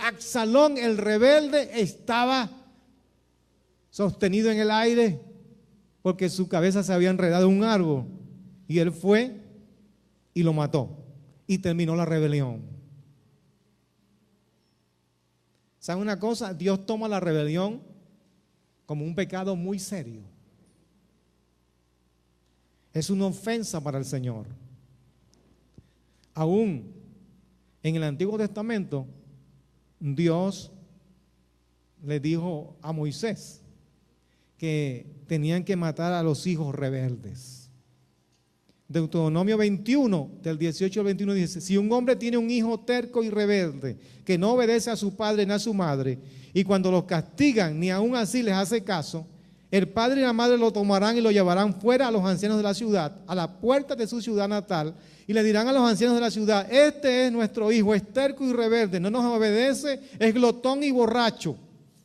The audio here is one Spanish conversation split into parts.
Absalón, el rebelde, estaba sostenido en el aire porque su cabeza se había enredado en un árbol. Y él fue y lo mató. Y terminó la rebelión. ¿Saben una cosa? Dios toma la rebelión como un pecado muy serio. Es una ofensa para el Señor. Aún en el Antiguo Testamento, Dios le dijo a Moisés que tenían que matar a los hijos rebeldes. Deuteronomio 21, del 18 al 21 dice: si un hombre tiene un hijo terco y rebelde, que no obedece a su padre ni a su madre, y cuando los castigan ni aún así les hace caso, el padre y la madre lo tomarán y lo llevarán fuera a los ancianos de la ciudad, a la puerta de su ciudad natal, y le dirán a los ancianos de la ciudad: este es nuestro hijo, es terco y rebelde, no nos obedece, es glotón y borracho.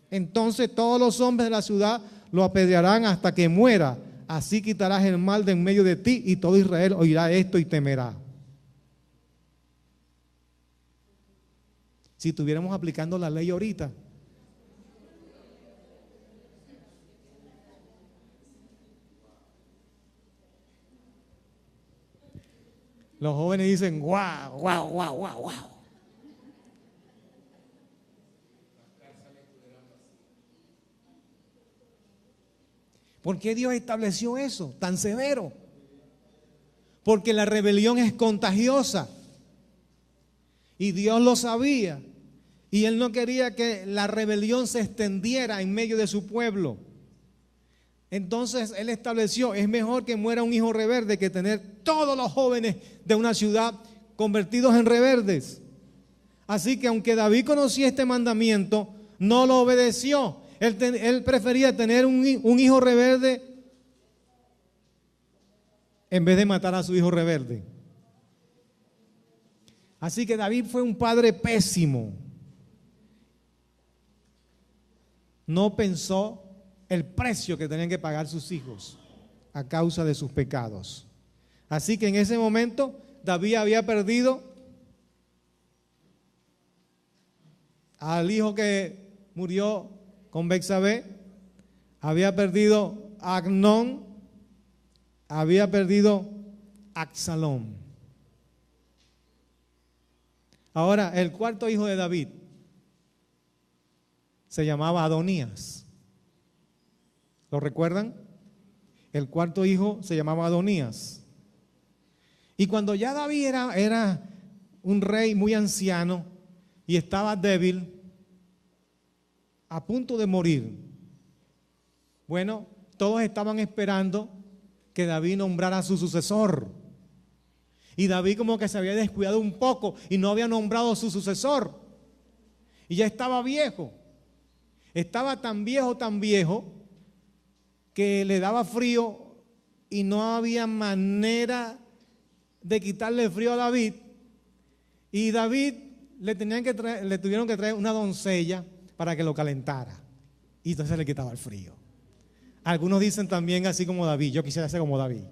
Entonces todos los hombres de la ciudad lo apedrearán hasta que muera. Así quitarás el mal de en medio de ti, y todo Israel oirá esto y temerá. Si estuviéramos aplicando la ley ahorita, los jóvenes dicen: guau, guau, guau, guau, guau. ¿Por qué Dios estableció eso tan severo? Porque la rebelión es contagiosa. Y Dios lo sabía. Y Él no quería que la rebelión se extendiera en medio de su pueblo. Entonces Él estableció: es mejor que muera un hijo rebelde que tener todos los jóvenes de una ciudad convertidos en rebeldes. Así que aunque David conocía este mandamiento, no lo obedeció. Él prefería tener un hijo rebelde en vez de matar a su hijo rebelde. Así que David fue un padre pésimo. No pensó el precio que tenían que pagar sus hijos a causa de sus pecados. Así que en ese momento David había perdido al hijo que murió con Betsabé, había perdido a Amnón, había perdido a Absalón. Ahora, el cuarto hijo de David se llamaba Adonías. ¿Lo recuerdan? El cuarto hijo se llamaba Adonías. Y cuando ya David era un rey muy anciano y estaba débil, a punto de morir, bueno, todos estaban esperando que David nombrara a su sucesor. Y David como que se había descuidado un poco y no había nombrado a su sucesor. Y ya estaba viejo. Estaba tan viejo que le daba frío y no había manera de quitarle el frío a David. Y David le tuvieron que traer una doncella para que lo calentara. Y entonces le quitaba el frío. Algunos dicen también así como David. Yo quisiera ser como David.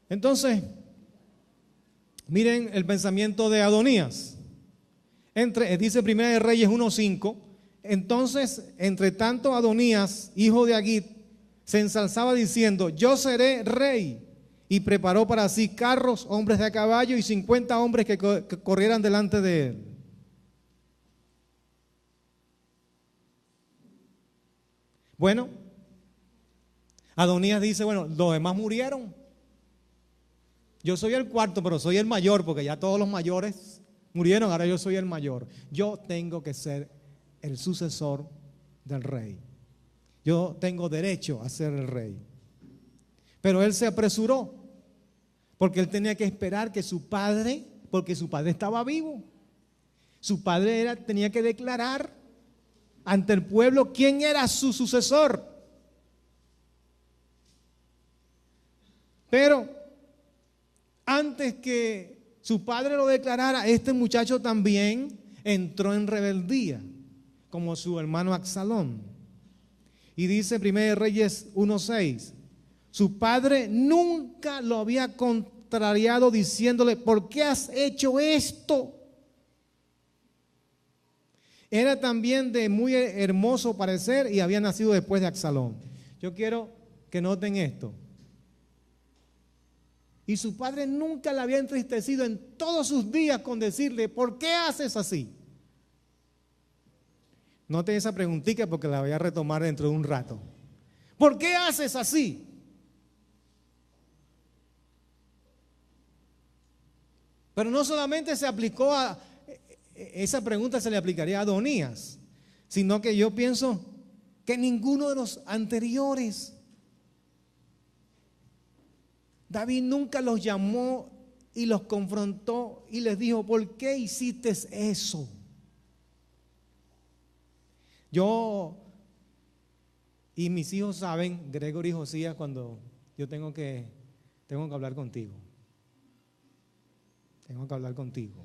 Entonces, miren el pensamiento de Adonías. Dice 1 de Reyes 1:5. Entonces, entre tanto, Adonías, hijo de Agit, se ensalzaba diciendo: yo seré rey. Y preparó para sí carros, hombres de a caballo y 50 hombres que corrieran delante de él. Bueno, Adonías dice: bueno, los demás murieron. Yo soy el cuarto, pero soy el mayor, porque ya todos los mayores murieron, ahora yo soy el mayor. Yo tengo que ser el sucesor del rey. Yo tengo derecho a ser el rey. Pero él se apresuró, porque él tenía que esperar que su padre, porque su padre estaba vivo. Su padre tenía que declarar ante el pueblo quién era su sucesor. Pero antes que su padre lo declarara, este muchacho también entró en rebeldía, como su hermano Absalón. Y dice 1 Reyes 1:6, su padre nunca lo había contrariado diciéndole, ¿por qué has hecho esto? Era también de muy hermoso parecer y había nacido después de Absalón. Yo quiero que noten esto. Y su padre nunca le había entristecido en todos sus días con decirle, ¿por qué haces así? Noten esa preguntita porque la voy a retomar dentro de un rato. ¿Por qué haces así? Pero no solamente se aplicó esa pregunta se le aplicaría a Adonías, sino que yo pienso que ninguno de los anteriores, David nunca los llamó y los confrontó y les dijo, ¿por qué hiciste eso? Yo y mis hijos saben, Gregory y Josías, cuando yo tengo que hablar contigo. Tengo que hablar contigo.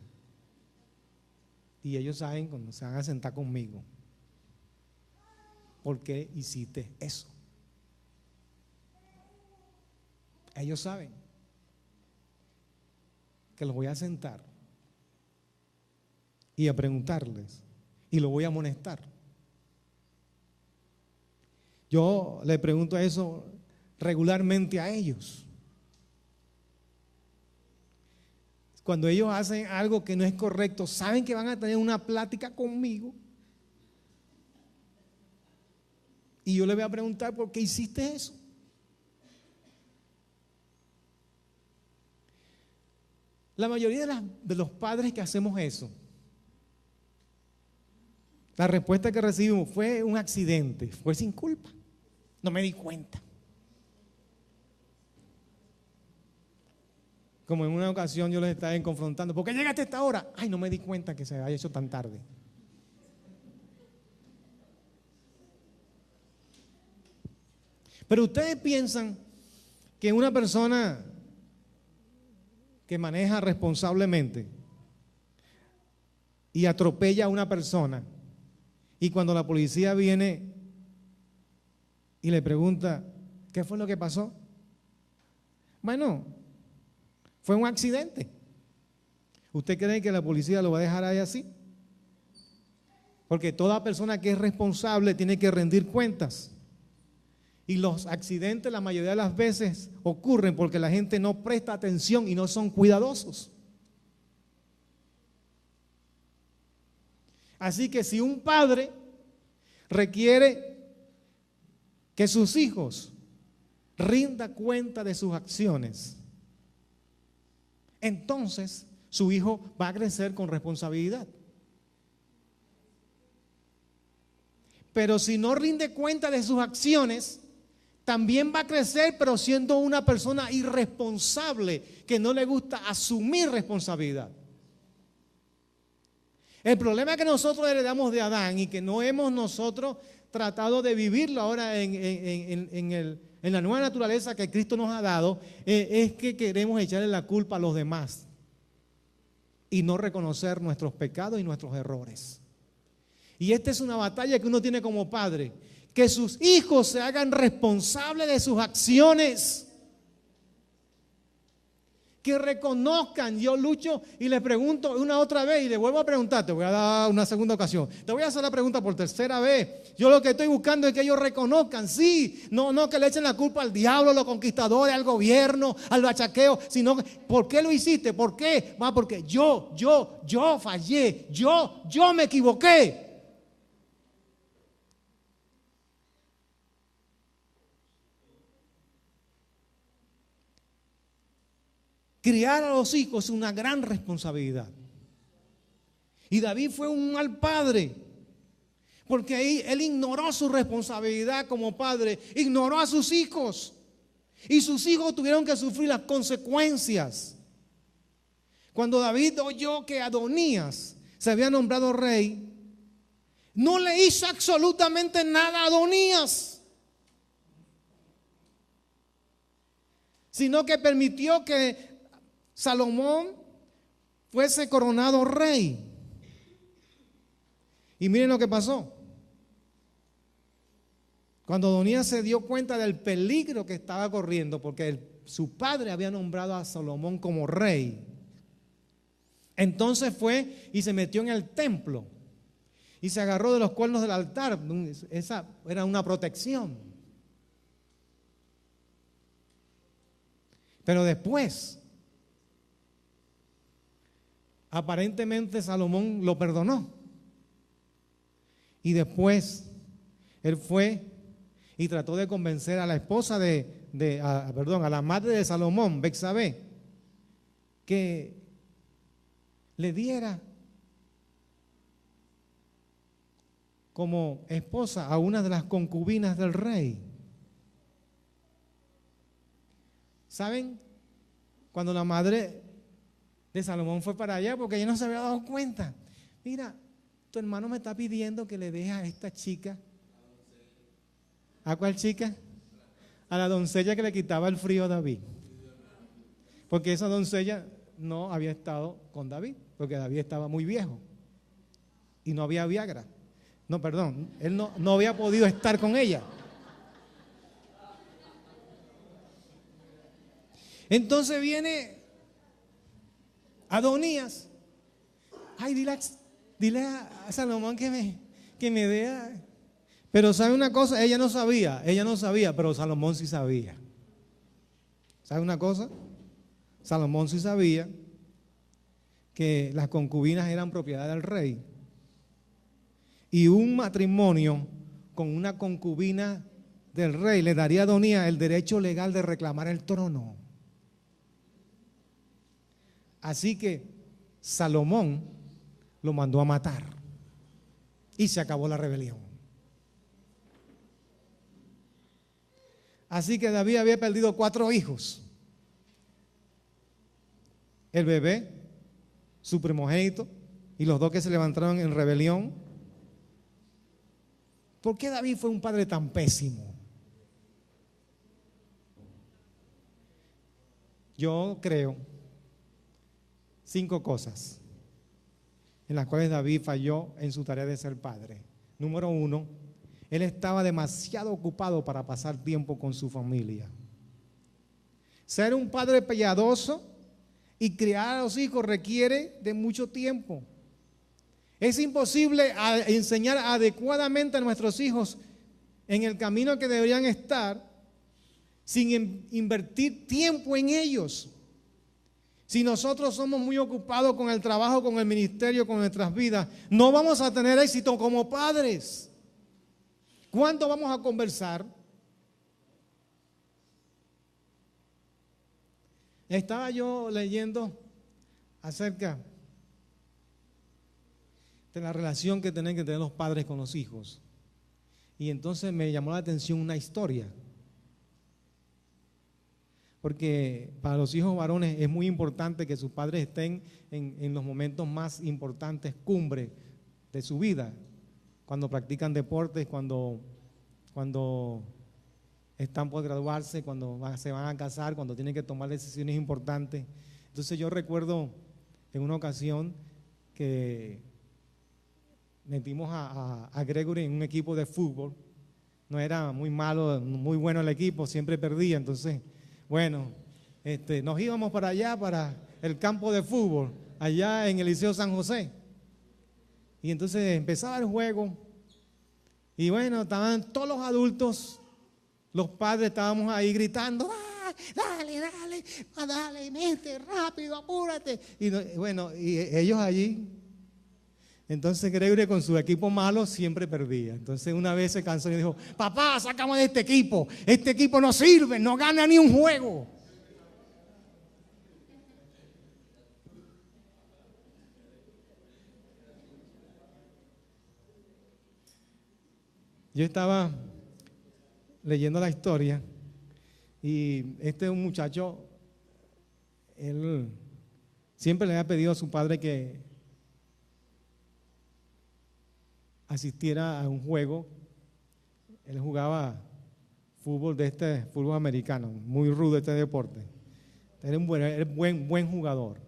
Y ellos saben cuando se van a sentar conmigo, ¿por qué hiciste eso? Ellos saben que los voy a sentar y a preguntarles y los voy a amonestar. Yo le pregunto eso regularmente a ellos. Cuando ellos hacen algo que no es correcto, saben que van a tener una plática conmigo. Y yo les voy a preguntar, ¿por qué hiciste eso? La mayoría de los padres que hacemos eso, la respuesta que recibimos fue un accidente, fue sin culpa, no me di cuenta. Como en una ocasión yo les estaba confrontando, ¿por qué llegaste a esta hora? Ay, no me di cuenta que se haya hecho tan tarde. Pero ustedes piensan que una persona que maneja responsablemente y atropella a una persona, y cuando la policía viene y le pregunta, ¿qué fue lo que pasó? Bueno, fue un accidente. ¿Usted cree que la policía lo va a dejar ahí así? Porque toda persona que es responsable tiene que rendir cuentas. Y los accidentes la mayoría de las veces ocurren porque la gente no presta atención y no son cuidadosos. Así que si un padre requiere que sus hijos rindan cuenta de sus acciones, entonces su hijo va a crecer con responsabilidad. Pero si no rinde cuenta de sus acciones, también va a crecer, pero siendo una persona irresponsable, que no le gusta asumir responsabilidad. El problema que nosotros heredamos de Adán y que no hemos nosotros tratado de vivirlo ahora en la nueva naturaleza que Cristo nos ha dado, es que queremos echarle la culpa a los demás y no reconocer nuestros pecados y nuestros errores. Y esta es una batalla que uno tiene como padre, que sus hijos se hagan responsables de sus acciones, que reconozcan. Yo lucho y les pregunto una otra vez y le vuelvo a preguntar, te voy a dar una segunda ocasión, te voy a hacer la pregunta por tercera vez. Yo lo que estoy buscando es que ellos reconozcan, sí, no que le echen la culpa al diablo, a los conquistadores, al gobierno, al bachaqueo, sino ¿por qué lo hiciste? ¿Por qué? Porque yo fallé, yo me equivoqué. Criar a los hijos es una gran responsabilidad. Y David fue un mal padre, porque ahí él ignoró su responsabilidad como padre, ignoró a sus hijos. Y sus hijos tuvieron que sufrir las consecuencias. Cuando David oyó que Adonías se había nombrado rey, no le hizo absolutamente nada a Adonías, sino que permitió que Salomón fuese coronado rey. Y miren lo que pasó. Cuando Adonías se dio cuenta del peligro que estaba corriendo, porque su padre había nombrado a Salomón como rey, entonces fue y se metió en el templo y se agarró de los cuernos del altar. Esa era una protección. Pero después, aparentemente Salomón lo perdonó. Y después él fue y trató de convencer a la esposa a la madre de Salomón, Betsabé, que le diera como esposa a una de las concubinas del rey. ¿Saben? Cuando la madre de Salomón fue para allá, porque ella no se había dado cuenta. Mira, tu hermano me está pidiendo que le deje a esta chica. ¿A cuál chica? A la doncella que le quitaba el frío a David. Porque esa doncella no había estado con David, porque David estaba muy viejo y no había Viagra. No, perdón, él no había podido estar con ella. Entonces viene Adonías. Ay, dile a Salomón que me dé. Pero ¿sabe una cosa? Ella no sabía, pero Salomón sí sabía. ¿Sabe una cosa? Salomón sí sabía que las concubinas eran propiedad del rey. Y un matrimonio con una concubina del rey le daría a Adonías el derecho legal de reclamar el trono. Así que Salomón lo mandó a matar y se acabó la rebelión. Así que David había perdido 4 hijos. El bebé, su primogénito y los 2 que se levantaron en rebelión. ¿Por qué David fue un padre tan pésimo? Yo creo 5 cosas en las cuales David falló en su tarea de ser padre. Número 1, él estaba demasiado ocupado para pasar tiempo con su familia. Ser un padre piadoso y criar a los hijos requiere de mucho tiempo. Es imposible enseñar adecuadamente a nuestros hijos en el camino que deberían estar sin invertir tiempo en ellos. Si nosotros somos muy ocupados con el trabajo, con el ministerio, con nuestras vidas, no vamos a tener éxito como padres. ¿Cuánto vamos a conversar? Estaba yo leyendo acerca de la relación que tienen que tener los padres con los hijos. Y entonces me llamó la atención una historia. Porque para los hijos varones es muy importante que sus padres estén en los momentos más importantes, cumbre de su vida. Cuando practican deportes, cuando están por graduarse, cuando se van a casar, cuando tienen que tomar decisiones importantes. Entonces yo recuerdo en una ocasión que metimos a Gregory en un equipo de fútbol. No era muy malo, muy bueno el equipo, siempre perdía. Entonces, bueno, nos íbamos para allá, para el campo de fútbol, allá en el Liceo San José. Y entonces empezaba el juego. Y bueno, estaban todos los adultos, los padres estábamos ahí gritando, dale, mete, rápido, apúrate. Y bueno, y ellos allí. Entonces Gregory con su equipo malo siempre perdía. Entonces una vez se cansó y dijo, papá, sácame de este equipo no sirve, no gana ni un juego. Yo estaba leyendo la historia y este es un muchacho, él siempre le había pedido a su padre que asistiera a un juego. Él jugaba fútbol fútbol americano, muy rudo este deporte. Era un buen jugador.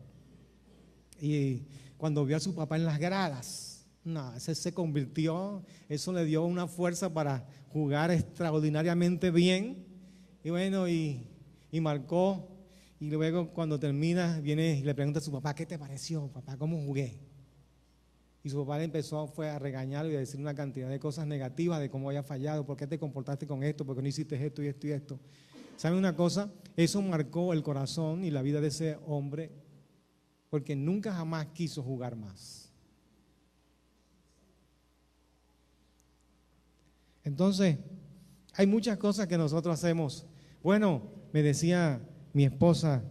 Y cuando vio a su papá en las gradas, No, ese se convirtió, eso le dio una fuerza para jugar extraordinariamente bien. Y bueno, y marcó. Y luego cuando termina, viene y le pregunta a su papá, ¿qué te pareció, papá? ¿Cómo jugué? Y su papá le fue a regañarlo y a decir una cantidad de cosas negativas de cómo había fallado, por qué te comportaste con esto, por qué no hiciste esto y esto y esto. ¿Saben una cosa? Eso marcó el corazón y la vida de ese hombre, porque nunca jamás quiso jugar más. Entonces, hay muchas cosas que nosotros hacemos. Bueno, me decía mi esposa,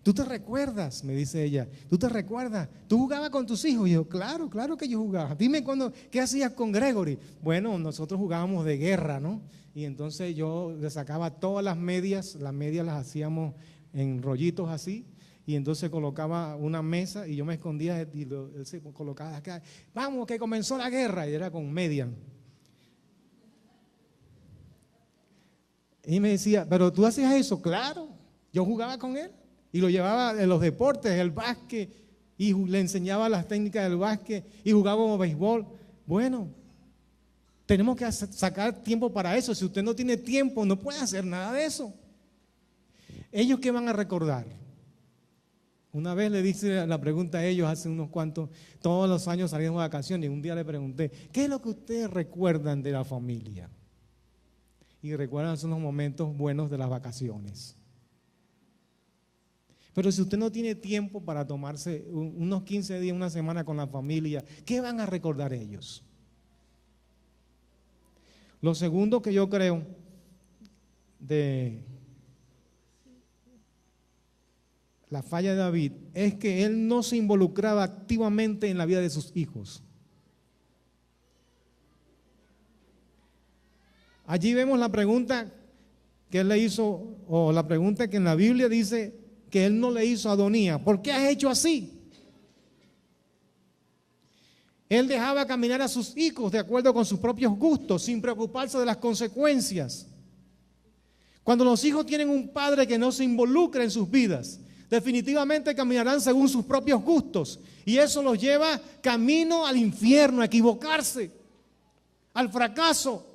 ¿tú te recuerdas? Me dice ella, ¿tú te recuerdas? ¿Tú jugabas con tus hijos? Y yo, claro que yo jugaba. Dime ¿qué hacías con Gregory? Bueno, nosotros jugábamos de guerra, ¿no? Y entonces yo le sacaba todas las medias las hacíamos en rollitos así, y entonces colocaba una mesa y yo me escondía y él se colocaba acá. Vamos, que comenzó la guerra, y era con medias. Y me decía, ¿pero tú hacías eso? Claro, yo jugaba con él y lo llevaba en los deportes, el básquet, y le enseñaba las técnicas del básquet y jugábamos béisbol. Bueno, tenemos que sacar tiempo para eso. Si usted no tiene tiempo, no puede hacer nada de eso. ¿Ellos qué van a recordar? Una vez le hice la pregunta a ellos hace unos cuantos, todos los años salíamos de vacaciones, y un día le pregunté, ¿qué es lo que ustedes recuerdan de la familia? Y recuerdan unos momentos buenos de las vacaciones. Pero si usted no tiene tiempo para tomarse unos 15 días, una semana con la familia, ¿qué van a recordar ellos? Lo segundo que yo creo de la falla de David es que él no se involucraba activamente en la vida de sus hijos. Allí vemos la pregunta que él le hizo, o la pregunta que en la Biblia dice que él no le hizo a Adonías. ¿Por qué has hecho así? Él dejaba caminar a sus hijos de acuerdo con sus propios gustos, sin preocuparse de las consecuencias. Cuando los hijos tienen un padre que no se involucra en sus vidas, definitivamente caminarán según sus propios gustos, y eso los lleva camino al infierno, a equivocarse, al fracaso.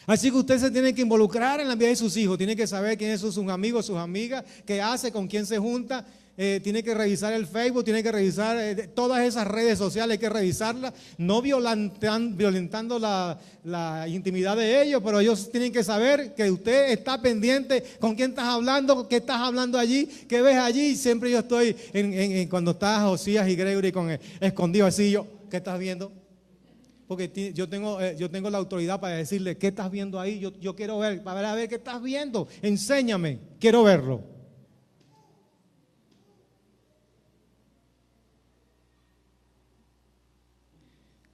Así que usted se tiene que involucrar en la vida de sus hijos, tiene que saber quiénes son sus amigos, sus amigas, qué hace, con quién se junta, tiene que revisar el Facebook, tiene que revisar todas esas redes sociales, hay que revisarlas, no violentando la intimidad de ellos, pero ellos tienen que saber que usted está pendiente con quién estás hablando, qué estás hablando allí, qué ves allí. Siempre yo estoy, cuando está Josías y Gregory escondido así, ¿qué estás viendo? Porque yo tengo la autoridad para decirle, ¿qué estás viendo ahí? Yo quiero ver, para ver qué estás viendo, enséñame, quiero verlo.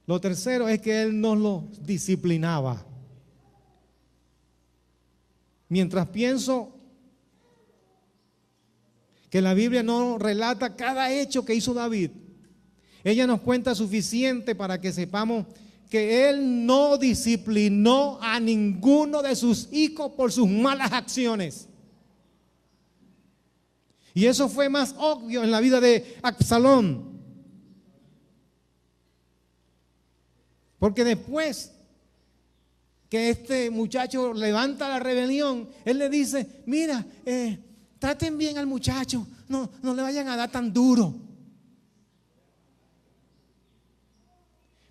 Lo tercero es que él nos lo disciplinaba. Mientras pienso que la Biblia no relata cada hecho que hizo David, ella nos cuenta suficiente para que sepamos que él no disciplinó a ninguno de sus hijos por sus malas acciones. Y eso fue más obvio en la vida de Absalón. Porque después que este muchacho levanta la rebelión, él le dice, mira, traten bien al muchacho, no le vayan a dar tan duro.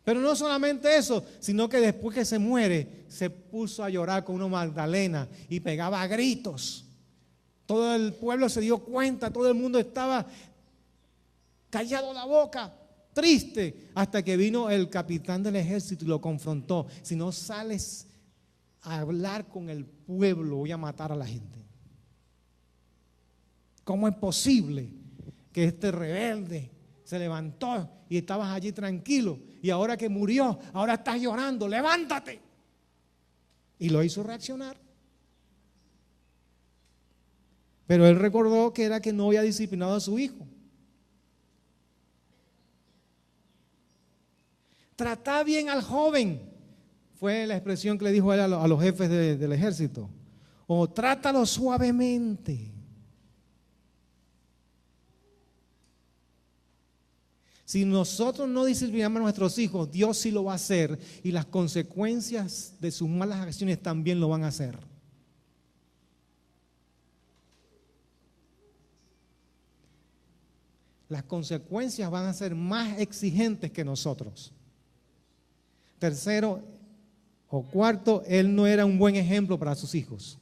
Pero no solamente eso, sino que después que se muere, se puso a llorar con una Magdalena y pegaba gritos. Todo el pueblo se dio cuenta, todo el mundo estaba callado la boca, triste, hasta que vino el capitán del ejército y lo confrontó. Si no sales a hablar con el pueblo, voy a matar a la gente. ¿Cómo es posible que este rebelde se levantó y estabas allí tranquilo, y ahora que murió, ahora estás llorando? Levántate. Y lo hizo reaccionar. Pero él recordó que era que no había disciplinado a su hijo. Trata bien al joven, fue la expresión que le dijo él a los jefes del ejército. O trátalo suavemente. Si nosotros no disciplinamos a nuestros hijos, Dios sí lo va a hacer y las consecuencias de sus malas acciones también lo van a hacer. Las consecuencias van a ser más exigentes que nosotros. Tercero o cuarto, él no era un buen ejemplo para sus hijos.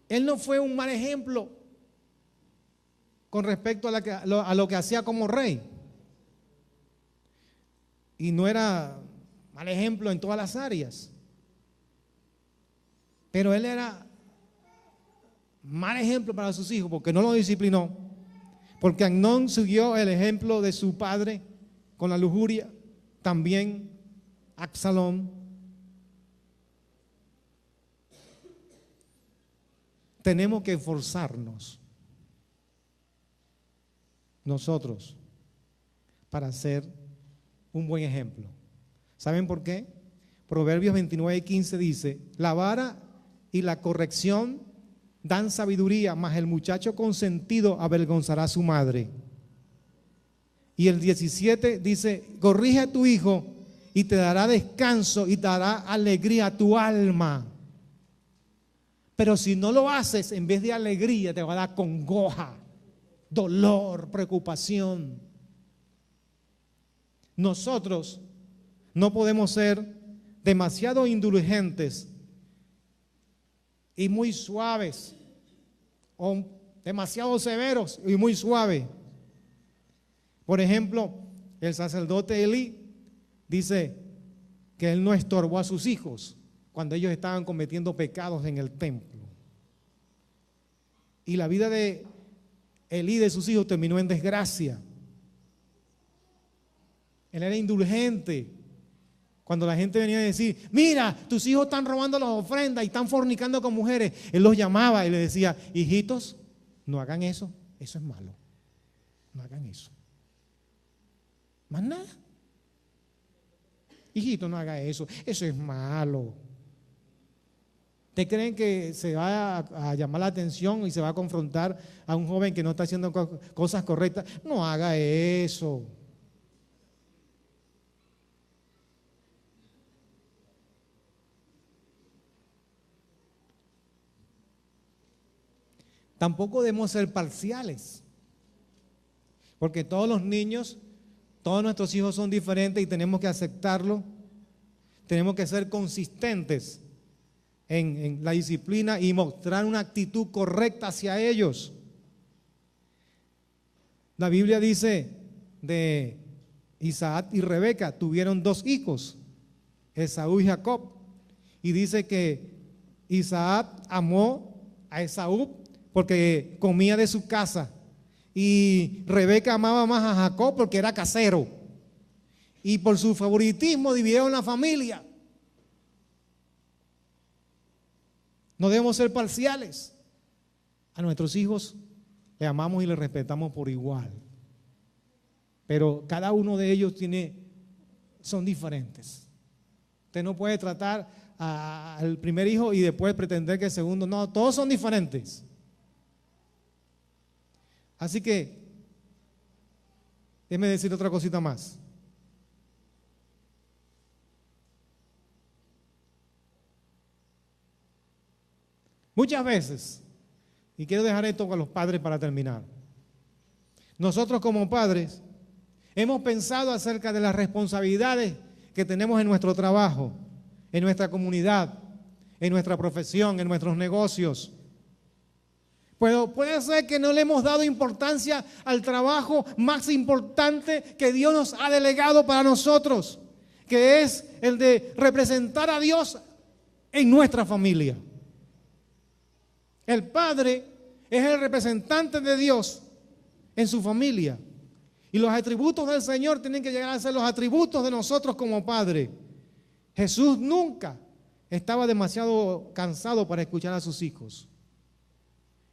Él no fue un mal ejemplo con respecto a lo que hacía como rey. Y no era mal ejemplo en todas las áreas. Pero él era mal ejemplo para sus hijos porque no lo disciplinó. Porque Amnón siguió el ejemplo de su padre con la lujuria. También Absalón. Tenemos que esforzarnos nosotros para ser un buen ejemplo. ¿Saben por qué? Proverbios 29:15 dice: la vara y la corrección dan sabiduría, mas el muchacho consentido avergonzará a su madre. Y el 17 dice: corrige a tu hijo y te dará descanso y te dará alegría a tu alma. Pero si no lo haces, en vez de alegría te va a dar congoja, dolor, preocupación. Nosotros no podemos ser demasiado indulgentes y muy suaves, o demasiado severos y muy suaves. Por ejemplo, el sacerdote Elí dice que él no estorbó a sus hijos cuando ellos estaban cometiendo pecados en el templo. Y la vida de Elí y de sus hijos terminó en desgracia. Él era indulgente. Cuando la gente venía a decir: mira, tus hijos están robando las ofrendas y están fornicando con mujeres, él los llamaba y les decía: hijitos, no hagan eso, eso es malo. No hagan eso. Más nada. Hijito, no haga eso, eso es malo. ¿Ustedes creen que se va a llamar la atención y se va a confrontar a un joven que no está haciendo cosas correctas? No haga eso. Tampoco debemos ser parciales, porque todos los niños, todos nuestros hijos son diferentes y tenemos que aceptarlo. Tenemos que ser consistentes en la disciplina y mostrar una actitud correcta hacia ellos. La Biblia dice de Isaac y Rebeca, tuvieron 2 hijos, Esaú y Jacob, y dice que Isaac amó a Esaú porque comía de su casa, y Rebeca amaba más a Jacob porque era casero, y por su favoritismo dividieron la familia. No debemos ser parciales. A nuestros hijos le amamos y le respetamos por igual, pero cada uno de ellos son diferentes. Usted no puede tratar al primer hijo y después pretender que el segundo. No, todos son diferentes. Así que, déjeme decir otra cosita más. Muchas veces, y quiero dejar esto con los padres para terminar, nosotros como padres hemos pensado acerca de las responsabilidades que tenemos en nuestro trabajo, en nuestra comunidad, en nuestra profesión, en nuestros negocios. Pero puede ser que no le hemos dado importancia al trabajo más importante que Dios nos ha delegado para nosotros, que es el de representar a Dios en nuestra familia. El padre es el representante de Dios en su familia. Y los atributos del Señor tienen que llegar a ser los atributos de nosotros como padre. Jesús nunca estaba demasiado cansado para escuchar a sus hijos.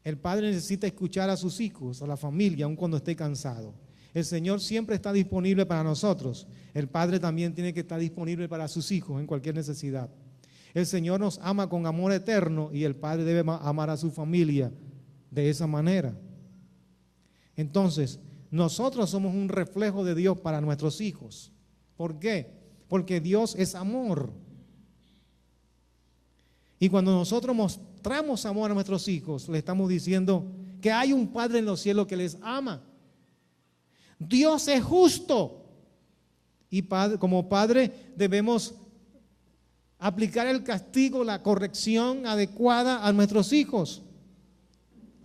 El padre necesita escuchar a sus hijos, a la familia, aun cuando esté cansado. El Señor siempre está disponible para nosotros. El padre también tiene que estar disponible para sus hijos en cualquier necesidad. El Señor nos ama con amor eterno y el padre debe amar a su familia de esa manera. Entonces, nosotros somos un reflejo de Dios para nuestros hijos. ¿Por qué? Porque Dios es amor. Y cuando nosotros mostramos amor a nuestros hijos, le estamos diciendo que hay un Padre en los cielos que les ama. Dios es justo. Y como padre debemos aplicar el castigo, la corrección adecuada a nuestros hijos.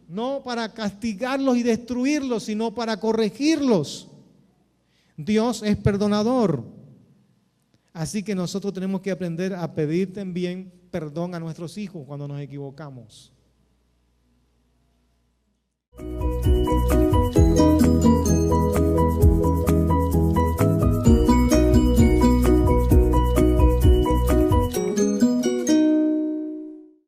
No para castigarlos y destruirlos, sino para corregirlos. Dios es perdonador. Así que nosotros tenemos que aprender a pedir también perdón a nuestros hijos cuando nos equivocamos.